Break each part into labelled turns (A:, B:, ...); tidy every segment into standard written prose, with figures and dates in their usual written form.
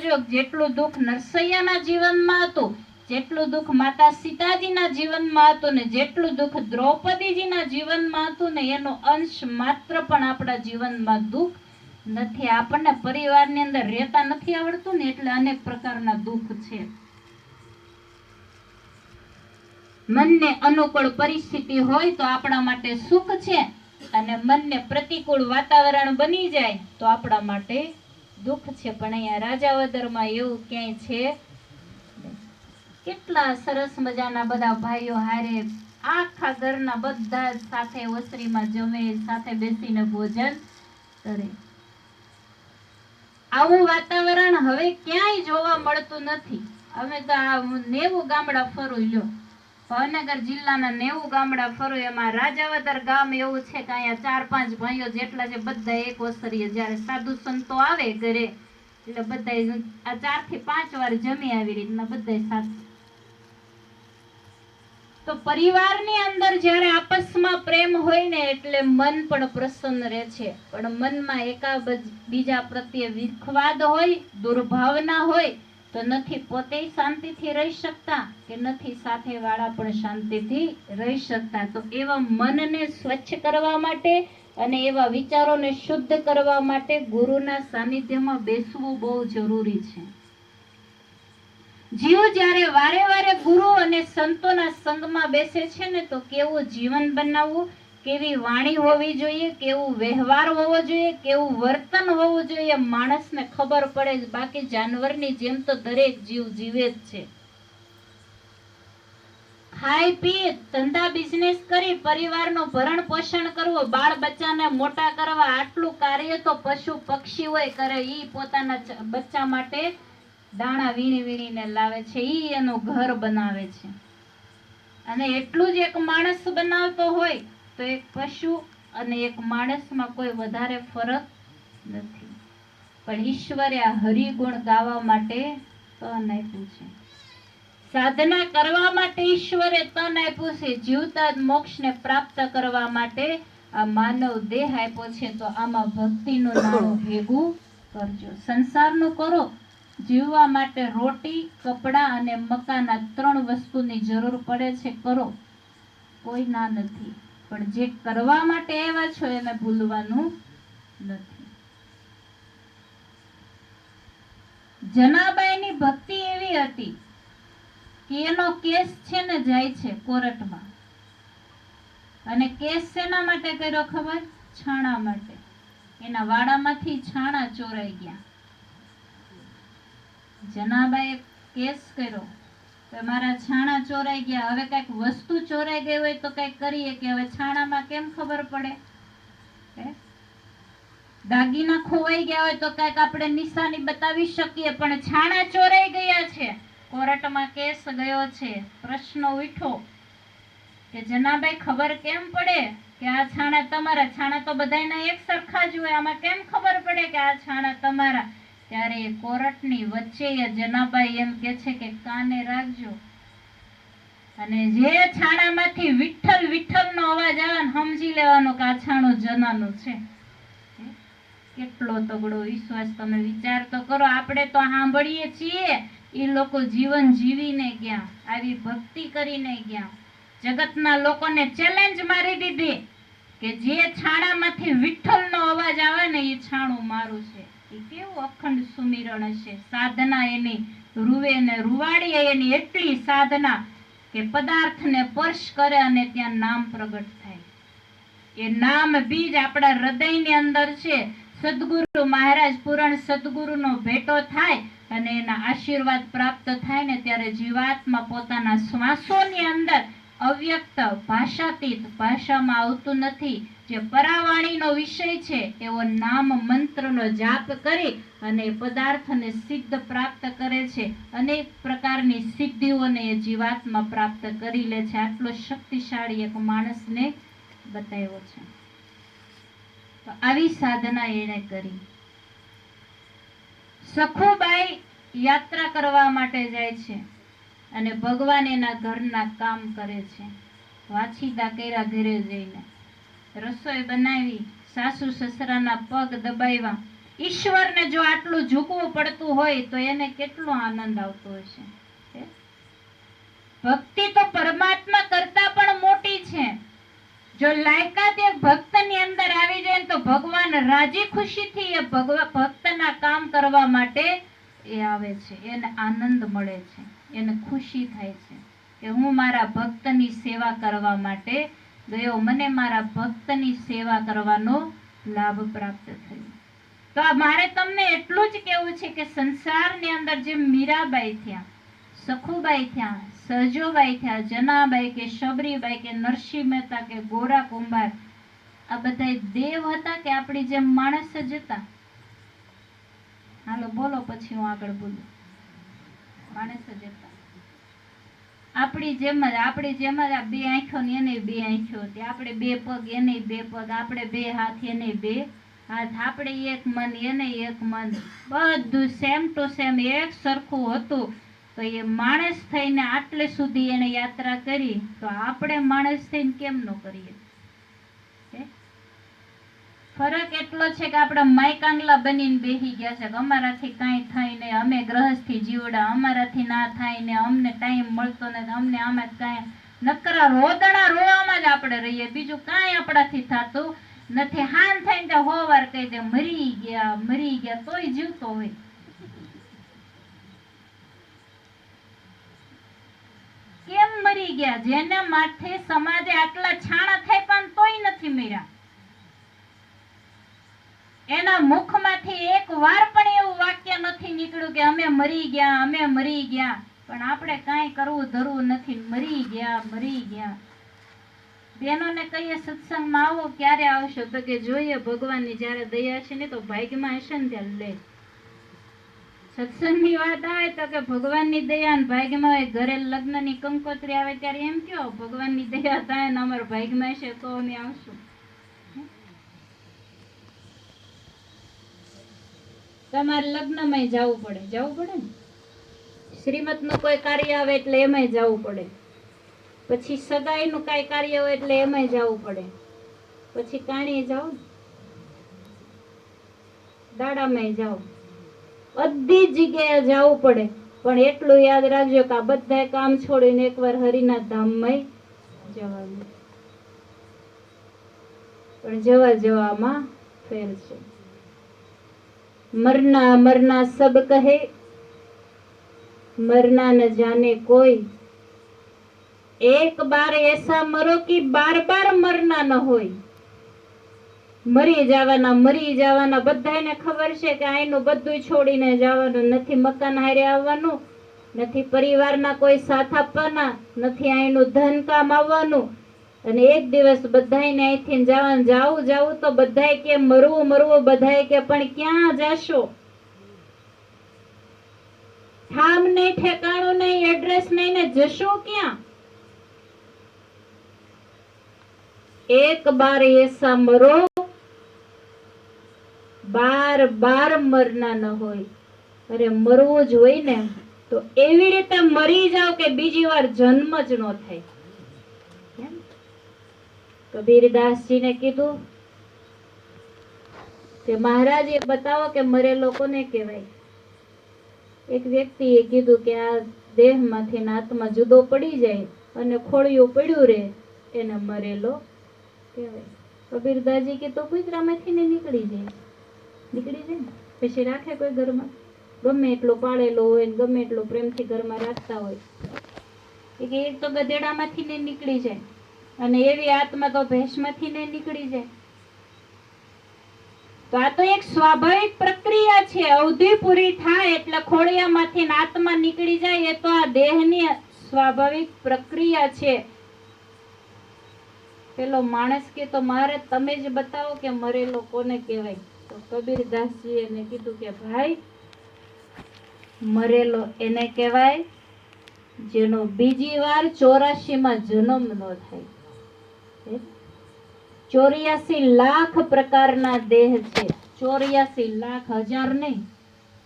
A: કરજો, જેટલું દુઃખ નરસૈયાના જીવનમાં હતું, જેટલું દુઃખ માતા સીતાજીના જીવનમાં હતું ને જેટલું દુઃખ દ્રૌપદીજીના જીવનમાં હતું ને એનો અંશ માત્ર પણ આપણા જીવનમાં દુઃખ નથી. આપણને પરિવારની અંદર રહેતા નથી આવડતું ને એટલે અનેક પ્રકારના દુઃખ છે. મનને અનુકૂળ પરિસ્થિતિ હોય તો આપણા માટે સુખ છે અને મનને પ્રતિકૂળ વાતાવરણ બની જાય તો આપણા માટે દુઃખ છે. પણ અહીંયા રાજાવદરમાં એવું ક્યાંય છે. કેટલા સરસ મજાના બધા ભાઈઓ હારે આખા ઘરના બધા સાથે ઓસરીમાં જમે, સાથે બેસીને ભોજન કરે. આવું વાતાવરણ હવે ક્યાંય જોવા મળતું નથી. અમે તો આ 90 ગામડા ફરું લ્યો, ભાવનગર જિલ્લાના 90 ગામડા ફરું, એમાં રાજાવદર ગામ એવું છે કે અહીંયા 4-5 ભાઈઓ જેટલા છે બધા એક ઓસરીએ જ્યારે સાધુ સંતો આવે ઘરે એટલે બધા આ 4 થી 5 વાર જમી આવી રીતના બધા સાથે. તો પરિવારની અંદર જ્યારે આપસમાં પ્રેમ હોય ને એટલે મન પણ પ્રસન્ન રહે છે. પણ મનમાં બીજા પ્રત્યે વિખવાદ હોય, દુર્ભાવના હોય તો નથી પોતે શાંતિથી રહી શકતા કે નથી સાથે વાળા પણ શાંતિથી રહી શકતા. તો એવા મનને સ્વચ્છ કરવા માટે અને એવા વિચારોને શુદ્ધ કરવા માટે ગુરુના સાનિધ્યમાં બેસવું બહુ જરૂરી છે. જીવ જ્યારે વારે વારે ગુરુ અને સંતોના સંગમાં બેસે છે ને તો કેવું જીવન બનાવવું, કેવી વાણી હોવી જોઈએ, કેવું વ્યવહાર હોવો જોઈએ, કેવું વર્તન હોવું જોઈએ માણસને ખબર પડે. બાકી જાનવરની જેમ તો દરેક જીવ જીવે જ છે. ખાઈ પી ધંધા બિઝનેસ કરી પરિવારનું ભરણ પોષણ કરવું, બાળ બચ્ચાને મોટા કરવા, આટલું કાર્ય તો પશુ પક્ષીઓએ કરે. ઈ પોતાના બચ્ચા માટે દાણા વીણીને લાવે છે, ઈ એનું ઘર બનાવે છે. અને એટલું જ એક માણસ બનાવતો હોય તો એક પશુ અને એક માણસમાં કોઈ વધારે ફરક નથી. પણ ઈશ્વરે આ હરિગુણ ગાવા માટે તન આપ્યું છે, સાધના કરવા માટે ઈશ્વરે તન આપ્યું છે, જીવતા જ મોક્ષને પ્રાપ્ત કરવા માટે આ માનવ દેહ આપ્યો છે. તો આમાં ભક્તિનું નાણું ભેગું કરજો. સંસારનું કરો, જીવવા માટે રોટી, કપડા અને મકાન આ 3 વસ્તુની જરૂર પડે છે, કરો, કોઈ ના નથી. પણ જે કરવા માટે આવ્યા છો એને ભૂલવાનું નથી. જનાબાઈની ભક્તિ એવી હતી કે એનો કેસ છે ને જાય છે કોર્ટમાં, અને કેસ શેના માટે કર્યો ખબર? છાણા માટે. એના વાડામાંથી છાણા ચોરાઈ ગયા. જનાબાએ કેસ કર્યો કે મારા છાણા ચોરાઈ ગયા. હવે કઈક વસ્તુ ચોરાઈ ગઈ હોય તો કઈક કરીએ કે હવે છાણામાં કેમ ખબર પડે? દાગીના ખોવાઈ ગયા હોય તો કઈક આપણે નિશાની બતાવી શકીએ, પણ છાણા ચોરાઈ ગયા છે. કોર્ટમાં કેસ ગયો છે. પ્રશ્ન ઉઠ્યો કે જનાબાઈ ખબર કેમ પડે કે આ છાણા તમારા? છાણા તો બધાયના એક સરખા જ હોય, આમાં કેમ ખબર પડે કે આ છાણા તમારા? ત્યારે કોર્ટની વચ્ચે જનાબાઈ એમ કે છે કે કાને રાખજો, અને જે છાણામાંથી વિઠ્ઠલ વિઠ્ઠલનો અવાજ આવે ને સમજી લેવાનો કે આ છાણું જનાનું છે. કેટલો તગડો વિશ્વાસ! તમે વિચાર તો કરો. આપણે તો સાંભળીએ છીએ, એ લોકો જીવન જીવીને ગયા, આવી ભક્તિ કરીને ગયા, જગતના લોકોને ચેલેન્જ મારી દીધી કે જે છાણામાંથી વિઠ્ઠલનો અવાજ આવે ને એ છાણું મારું છે. એ કેવું અખંડ સુમિરણ હશે! સાધના એની રૂવે ને રૂવાડીએ એની એટલી સાધના કે પદાર્થને સ્પર્શ કરે અને ત્યાં નામ પ્રગટ થાય. એ નામ બીજ આપણા હૃદયની અંદર છે. સદગુરુ મહારાજ પૂરણ સદગુરુનો ભેટો થાય અને એના આશીર્વાદ પ્રાપ્ત થાય ને ત્યારે જીવાત્મા પોતાના શ્વાસોની અંદર અવ્યક્ત ભાષાતીત, ભાષામાં આવતું નથી, જે પરાવાણીનો વિષય છે એવો નામ મંત્રનો જાપ કરી અને પદાર્થને સિદ્ધ પ્રાપ્ત કરે છે. અનેક પ્રકારની સિદ્ધિઓને એ જીવાત્મા પ્રાપ્ત કરી લે છે. આટલો શક્તિશાળી એક માણસને બતાવ્યો છે. તો આવી સાધના એને કરી. સખુબાઈ યાત્રા કરવા માટે જાય છે અને ભગવાન એના ઘરના કામ કરે છે. વાછીદા કર્યા, ઘરે જઈને રસોઈ બનાવી, સાસુ સસરાના પગ દબાવ્યા, ઈશ્વરને જો આટલું ઝૂકવું પડતું હોય તો એને કેટલો આનંદ આવતો હશે. ભક્તિ તો પરમાત્મા કરતા પણ મોટી છે. જો લાયકાત એક ભક્તની અંદર આવી જાય તો ભગવાન રાજી ખુશીથી એ ભક્તના કામ કરવા માટે એ આવે છે. એને આનંદ મળે છે, એને ખુશી થાય છે કે હું મારા ભક્તની સેવા કરવા માટે ગયો, મને મારા ભક્તની સેવા કરવાનો લાભ પ્રાપ્ત થયો. તો મારે તમને એટલું જ કહેવું છે કે સંસારની અંદર જે મીરાબાઈ થયા, સખુબાઈ થયા, સહજોબાઈ થયા, જનાબાઈ કે શબરીબાઈ કે નરસિંહ મહેતા કે ગોરા કુંભાર, આ બધા દેવ હતા કે આપણી જેમ માણસ જ હતા? હાલો બોલો, પછી હું આગળ બોલું. માણસ જ હતા, આપણી જેમ જ. આપણી જેમ જ. આ બે આંખો ને એને બે આંખો હતી, આપણે બે પગ એને બે પગ, આપણે બે હાથ એને બે હાથ, આપણે એક મન એને એક મન, બધું સેમ ટુ સેમ એક સરખું હતું. તો એ માણસ થઈને આટલે સુધી એને યાત્રા કરી, તો આપણે માણસ થઈને કેમ ન કરીએ? ફરક એટલો છે કે આપણે માયકાંગલા બનીને બેસી ગયા છે કે અમારાથી કાંઈ થાય નહીં, અમે ગ્રહસ્થી જીવડા, અમારાથી ના થાય ને, અમને ટાઈમ મળતો નથી, અમને આમાં કાંઈ, નકરા રોદણા રોવામાં જ આપણે રહીએ, બીજું કાંઈ આપણાથી થતું નથી. હાન થઈને ત્યાં હોવાર કહી દે મરી ગયા, તોય જીવતો હોય. કેમ મરી ગયા? જેને માથે સમાજે આટલા છાણા થાય પણ તોય નથી મર્યા. એના મુખમાંથી એક વાર પણ એવું વાક્ય નથી નીકળ્યું કે અમે મરી ગયા, અમે મરી ગયા. પણ આપણે કાંઈ કરવું ધરવું નથી, મરી ગયા. બહેનોને કહીએ સત્સંગમાં આવો, ક્યારે આવશો? તો કે જોઈએ ભગવાનની જ્યારે દયા છે ને તો ભાગ્યમાં હશે ને ત્યારે લે. સત્સંગની વાત આવે તો કે ભગવાનની દયા ને ભાગ્યમાં હોય. ઘરે લગ્નની કંકોત્રી આવે ત્યારે એમ કયો ભગવાનની દયા થાય ને અમારા ભાગ્યમાં હશે તો અમે આવશું. તમારે લગ્નમાં જવું પડે ને, શ્રીમતનું કોઈ કાર્ય આવે એટલે એમાંય જવું પડે, પછી સગાઈનું કાંઈ કાર્ય હોય એટલે એમાંય જવું પડે, પછી કાણીએ જાઓ, દાડામાંય જાઓ, બધી જગ્યાએ જવું પડે. પણ એટલું યાદ રાખજો કે આ બધા કામ છોડીને એકવાર હરિના ધામમાં જવાનું. પણ જવામાં ફેર છે. मरना सब कहे, मरना न जाने कोई, एक बार ऐसा मरो कि बार बार मरना न होय. મરી જવાના બધાને ખબર છે કે આયનું બધું છોડીને જવાનું નથી. મકાન હારે આવવાનું નથી, પરિવારના કોઈ સાથ આપવાના નથી, આયનું ધન કામ આવવાનું. અને એક દિવસ બધાને અહીંથી જાવું તો બધાય કે મરવું, બધાય કે પણ ક્યાં જાશો? ઠામ નહીં, ઠેકાણું નહીં, એડ્રેસ નહીં, ને જશો ક્યાં? એક બાર એસા મરો, બાર બાર મરના ન હોય. અરે મરવું જ હોય ને તો એવી રીતે મરી જાવ કે બીજી વાર જન્મ જ ન થાય. કબીરદાસજીને કીધું કે મહારાજ એ બતાવો કે મરેલો કોને કહેવાય? એક વ્યક્તિએ કીધું કે આ દેહમાંથી આત્મા જુદો પડી જાય અને ખોળિયું પડ્યું રહે એને મરેલો કહેવાય. કબીરદાસજી કે તો કૂતરામાંથી ને નીકળી જાય ને પછી રાખે કોઈ ઘરમાં? ગમે એટલો પાળેલો હોય ને ગમે એટલો પ્રેમથી ઘરમાં રાખતા હોય, એક તો ગધેડામાંથી ને નીકળી જાય, અને એવી આત્મા તો ભેંસમાંથી ને નીકળી જાય. તો આ તો એક સ્વાભાવિક પ્રક્રિયા છે. અવધિ પૂરી થાય એટલે ખોળિયામાંથી આત્મા નીકળી જાય, એ તો આ દેહની સ્વાભાવિક પ્રક્રિયા છે. પેલો માણસ કે તો મારે તમે જ બતાવો કે મરેલો કોને કહેવાય? તો કબીરદાસજી એને કીધું કે ભાઈ મરેલો એને કહેવાય જેનો બીજી વાર 84માં જન્મ ન થાય. 84 લાખ પ્રકારના દેહ છે. 84 લાખ, હજાર નહીં,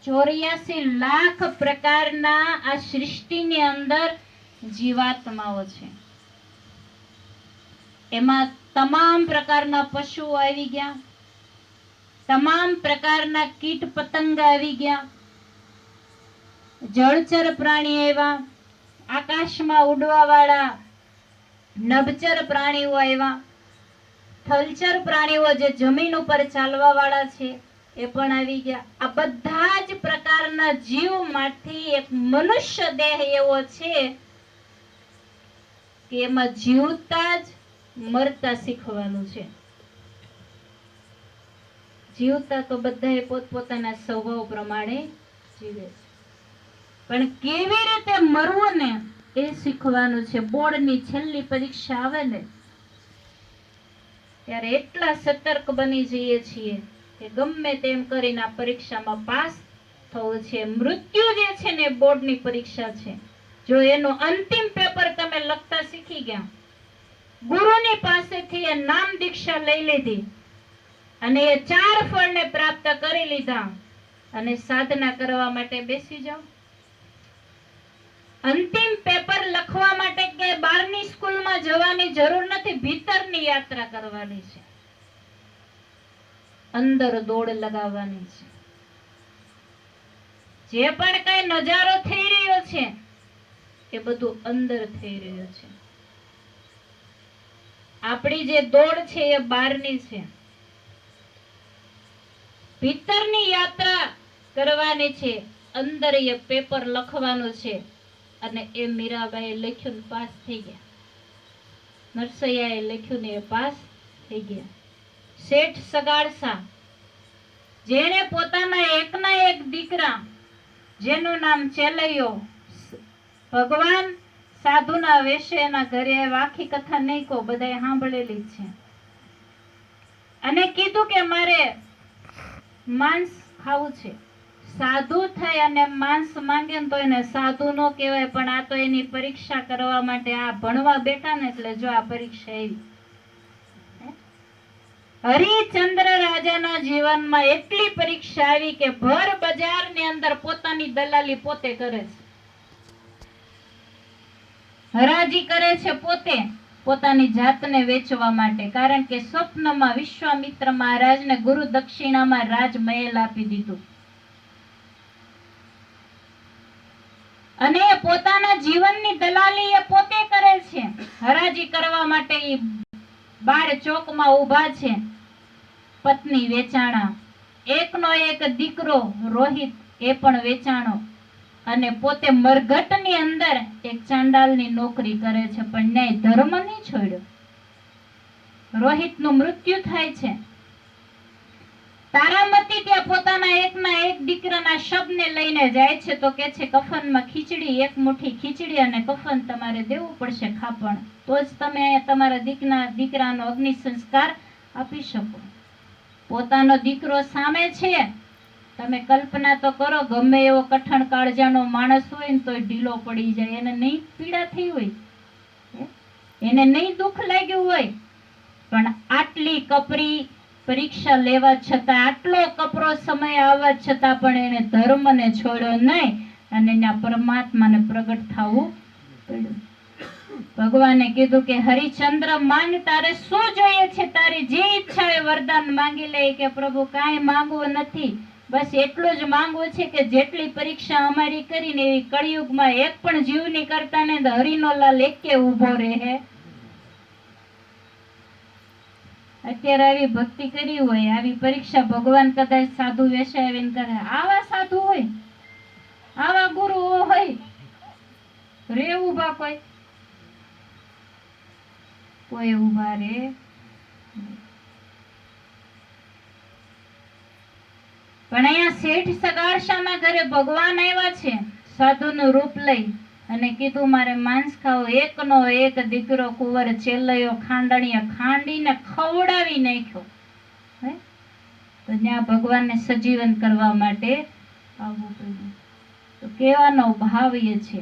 A: 84 લાખ પ્રકારના આ સૃષ્ટિની અંદર જીવાત્માઓ છે. એમાં તમામ પ્રકારના પશુઓ આવી ગયા, તમામ પ્રકારના કીટ પતંગ આવી ગયા, જળચર પ્રાણી આવ્યા, આકાશમાં ઉડવા વાળા નભચર પ્રાણીઓ આવ્યા, થલચર પ્રાણીઓ જે જમીન ઉપર ચાલવા વાળા છે એ પણ આવી ગયા. આ બધા જ પ્રકારના જીવમાંથી એક મનુષ્ય દેહ એવો છે કે એમાં જીવતા જ મરતા શીખવાનું છે. જીવતા તો બધાએ પોતપોતાના સ્વભાવ પ્રમાણે જીવે છે, પણ કેવી રીતે મરવું ને એ શીખવાનું છે. બોર્ડની છેલ્લી પરીક્ષા આવે ને ત્યારે એટલા સતર્ક બની જઈએ છીએ કે ગમે તેમ કરીને આ પરીક્ષામાં પાસ થવું છે. મૃત્યુ જે છે ને બોર્ડની પરીક્ષા છે. જો એનો અંતિમ પેપર તમે લખતા શીખી ગયા, ગુરુની પાસેથી એ નામ દીક્ષા લઈ લીધી અને એ 4 ફળને પ્રાપ્ત કરી લીધા અને સાધના કરવા માટે બેસી જાઓ. અંતિમ પેપર લખવા માટે કે બહારની સ્કૂલમાં જવાની જરૂર નથી, ભીતરની યાત્રા કરવાની છે, અંદર દોડ લગાવવાની છે. જે પણ કઈ નજારો થઈ રહ્યો છે એ બધું અંદર થઈ રહ્યું છે. આપણી જે દોડ છે એ બહારની છે, ભીતરની યાત્રા કરવાની છે, અંદર એ પેપર લખવાનું છે. અને એ મીરાબાઈએ લખ્યું ને પાસ થઈ ગયા, નરસૈયાએ લખ્યું ને એ પાસ થઈ ગયા. શેઠ સગાડસા જેને પોતાના એકના એક દીકરા જેનું નામ ચેલૈયો ભગવાન સાધુના વેશે એના ઘરે આખી કથા નહીં કહો, બધાએ સાંભળેલી છે. અને કીધું કે મારે માંસ ખાવું છે. સાધુ થઈ અને માંસ માંગે તો એને સાધુ નો કહેવાય, પણ આ તો એની પરીક્ષા કરવા માટે આ ભણવા બેઠા ને એટલે જો આ પરીક્ષા આવી. હરિચંદ્ર રાજાના જીવનમાં એટલી પરીક્ષા આવી કે ભર બજારની અંદર પોતાની દલાલી પોતે કરે છે, હરાજી કરે છે પોતે, પોતાની જાતને વેચવા માટે. કારણ કે સ્વપ્નમાં વિશ્વામિત્ર મહારાજને ગુરુ દક્ષિણામાં રાજમહેલ આપી દીધું અને પોતાના જીવનની દલાલી એ પોતે કરે છે. હરાજી કરવા માટે એ બાર ચોકમાં ઊભા છે. પત્ની વેચાણા, એકનો એક દીકરો રોહિત એ પણ વેચાણો અને પોતે મરઘટની અંદર એક ચાંડાલની નોકરી કરે છે, પણ ન્યાય ધર્મ નહીં છોડ્યો. રોહિતનું મૃત્યુ થાય છે. તારામતી ત્યાં પોતાના એકના એક દીકરાના શબને લઈને જાય છે તો કે છે કફનમાં ખીચડી, એક મુઠ્ઠી ખીચડી અને કફન તમારે દેવું પડશે ખાપણ, તો જ તમે તમારા દીકરાનો અગ્નિ સંસ્કાર આપી શકો. પોતાનો દીકરો સામે છે, તમે કલ્પના તો કરો, ગમે એવો કઠણ કાળજાનો માણસ હોય ને તોય ઢીલો પડી જાય. એને નહીં પીડા થઈ હોય, એને નહીં દુઃખ લાગ્યું હોય, પણ આટલી કપરી પરીક્ષા લેવા છતાં, આટલો કપરો સમય આવવા છતાં પણ એને ધર્મને છોડ્યો નહીં અને એના પરમાત્માને પ્રગટ થવું પડ્યું. ભગવાને કીધું કે હરિચંદ્ર માંગ, તારે શું જોઈએ છે? તારી જે ઈચ્છા એ વરદાન માંગી લે. કે પ્રભુ કાંઈ માંગવું નથી, બસ એટલું જ માંગવું છે કે જેટલી પરીક્ષા અમારી કરીને એવી કળિયુગમાં એક પણ જીવની કરતા ને હરિનો લાલ એકે ઊભો રહે. અત્યારે આવી ભક્તિ કરી હોય, આવી પરીક્ષા ભગવાન કદાચ સાધુ વેશે આવીને કરે. આવા સાધુ હોય, આવા ગુરુ હોય, રે ઉભા કોઈ ઉભા રે. પણ અહીંયા શેઠ સગાડસાના ઘરે ભગવાન આવ્યા છે સાધુનું રૂપ લઈ અને કીધું મારે માંસ ખાવું. એકનો એક દીકરો કુંવર ચેલૈયો ખાંડણીએ ખાંડીને ખવડાવી નાખ્યો. તો ત્યાં ભગવાનને સજીવન કરવા માટે આવવું પડ્યું. તો કહેવાનો ભાવ એ છે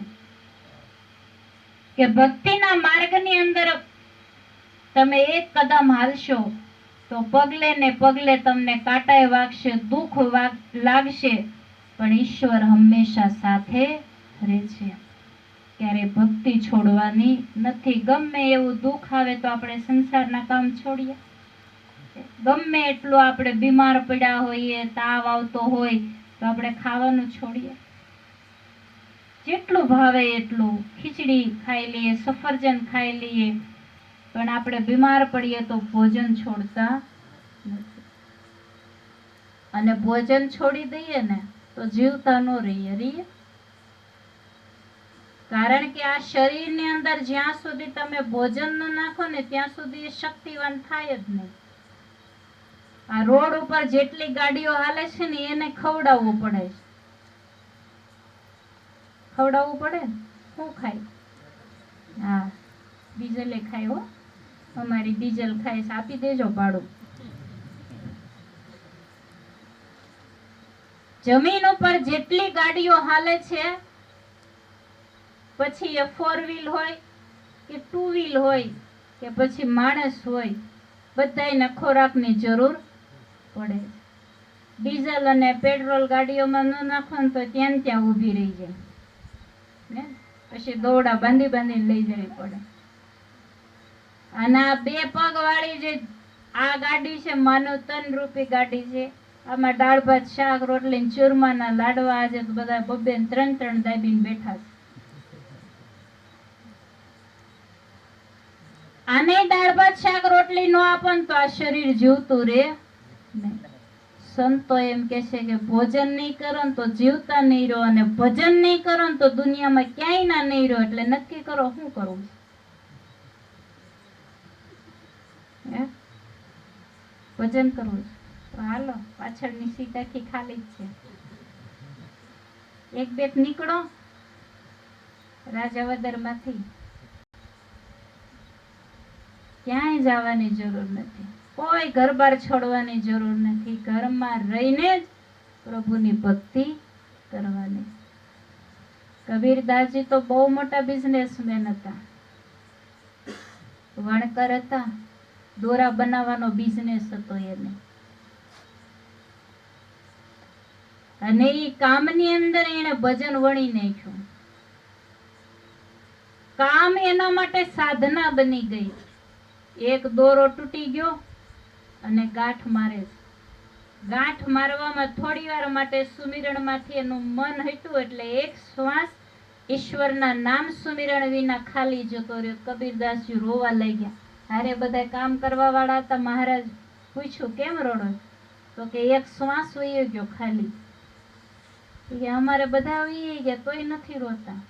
A: કે ભક્તિના માર્ગની અંદર તમે એક કદમ હાલશો તો પગલે ને પગલે તમને કાંટાએ વાગશે, દુઃખ લાગશે, પણ ઈશ્વર હંમેશા સાથે રહે છે. ક્યારે ભક્તિ છોડવાની નથી. ગમે એવું દુઃખ આવે તો આપણે સંસારના કામ છોડીએ, છે. ગમે એટલું આપણે બીમાર પડ્યા હોઈએ, તાવ આવતો હોય તો આપણે ખાવાનું છોડીએ? જેટલું ભાવે એટલું ખીચડી ખાઈ લઈએ, સફરજન ખાઈ લઈએ, પણ આપણે બીમાર પડીએ તો ભોજન છોડતા નથી. અને ભોજન છોડી દઈએ ને તો જીવતા ન રહીએ. કારણ કે આ શરીરની અંદર જ્યાં સુધી તમે ભોજન ન નાખો ને ત્યાં સુધી એ શક્તિવાન થાય જ નહીં. આ રોડ ઉપર જેટલી ગાડીઓ હાલે છે ને એને ખવડાવવું પડે છે. ખવડાવવું પડે ને, શું ખાય? હા, ડીઝલે ખાય હો. અમારી ડીઝલ ખાય છે, આપી દેજો ભાડું. જમીન ઉપર જેટલી ગાડીઓ હાલે છે, પછી એ 4 વ્હીલ હોય કે 2 વ્હીલ હોય કે પછી માણસ હોય, બધાયને ખોરાકની જરૂર પડે. ડીઝલ અને પેટ્રોલ ગાડીઓમાં ન નાખો ને તો ત્યાં ઊભી રહી જાય ને, પછી દોડા બાંધીને લઈ જવી પડે. અને આ 2 પગ વાળી જે આ ગાડી છે, માનો 3 રૂપી ગાડી છે. આમાં દાળ ભાત શાક રોટલી ચૂરમાના લાડવા, આજે તો બધા 2 ને 3 દાબીને બેઠા છે. આને દાળ ભાત શાક રોટલી નો આપો તો આ શરીર જીવતું રે નહીં. સંતો એમ કે છે કે ભોજન નહીં કરો ને તો જીવતા નહીં રહો, અને ભજન નહીં કરો ને તો દુનિયામાં ક્યાંય ના નહીં રહો. એટલે નક્કી કરો શું કરવું છે. ભજન કરવું છે તો હાલો, પાછળની સીટ આખી ખાલી જ છે. 1-2 નીકળો રાજાવદર માંથી. ક્યાંય જવાની જરૂર નથી, કોઈ ઘર બાર છોડવાની જરૂર નથી. ઘરમાં રહીને જ પ્રભુની ભક્તિ કરવાની. કબીરદાસજી તો બહુ મોટા બિઝનેસમેન હતા, વણકર હતા. દોરા બનાવવાનો બિઝનેસ હતો એને, અને એ કામની અંદર એને ભજન વણી નાખ્યું. કામ એના માટે સાધના બની ગઈ. એક દોરો તૂટી ગયો અને ગાંઠ મારે. ગાંઠ મારવામાં થોડી વાર માટે સુમિરણમાંથી એનું મન હટ્યું, એટલે એક શ્વાસ ઈશ્વરના નામ સુમિરણ વિના ખાલી જતો રહ્યો. કબીરદાસજી રોવા લાગ્યા. હારે બધા કામ કરવા વાળા હતા. મહારાજ પૂછ્યું કેમ રડો? તો કે એક શ્વાસ વહી ગયો ખાલી. કે અમારે બધા વહી ગયા તોય નથી રોતા.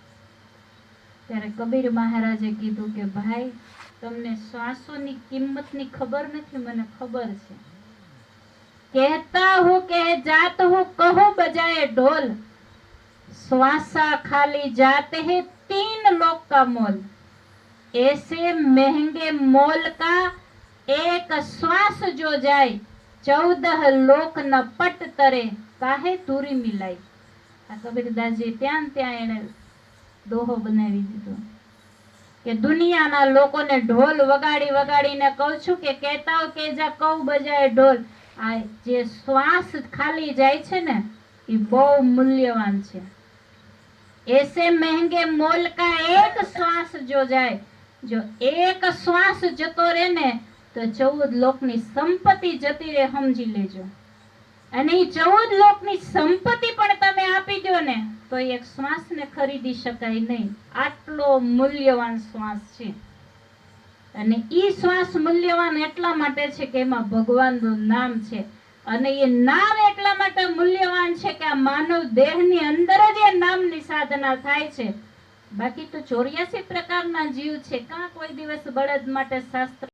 A: ત્યારે કબીર મહારાજે કીધું કે ભાઈ, તમને શ્વાસોની કિંમતની ખબર નથી, મને ખબર છે. કહેતા હું કે જાત હું કહો બજાય ઢોલ, શ્વાसा खाली जाते हैं 3 लोक का मोल, ऐसे महंगे मोल का एक श्वास जो जाए 14 लोक न पट तरे काहे दूरी मिलाई. આ કબીરદાસજી ત્યાં એને દોહો બનાવી દીધો કે દુનિયાના લોકોને ઢોલ વગાડીને કહું છું કે કહેતા હો કે જા કહું બજાય ઢોલ. આ જે શ્વાસ ખાલી જાય છે ને એ બહુ મૂલ્યવાન છે. ऐसे महंगे मोल का एक श्वास जो जाए, जो एक श्वास जतो रे ने तो 14 લોકની સંપત્તિ જતી રે, સમજી લેજો. અને એ 14 લોકની સંપત્તિ પણ તમે આપી દો ને તો એક શ્વાસને ખરીદી શકાય નહીં. આટલો મૂલ્યવાન શ્વાસ છે. અને ઈ શ્વાસ મૂલ્યવાન એટલા માટે છે કે એમાં ભગવાનનું નામ છે. અને એ નામ એટલા માટે મૂલ્યવાન છે કે આ માનવ દેહની અંદર જ એ નામની સાધના થાય છે. બાકી તો 84 પ્રકારના જીવ છે. કાં કોઈ દિવસ બળદ માટે શાસ્ત્ર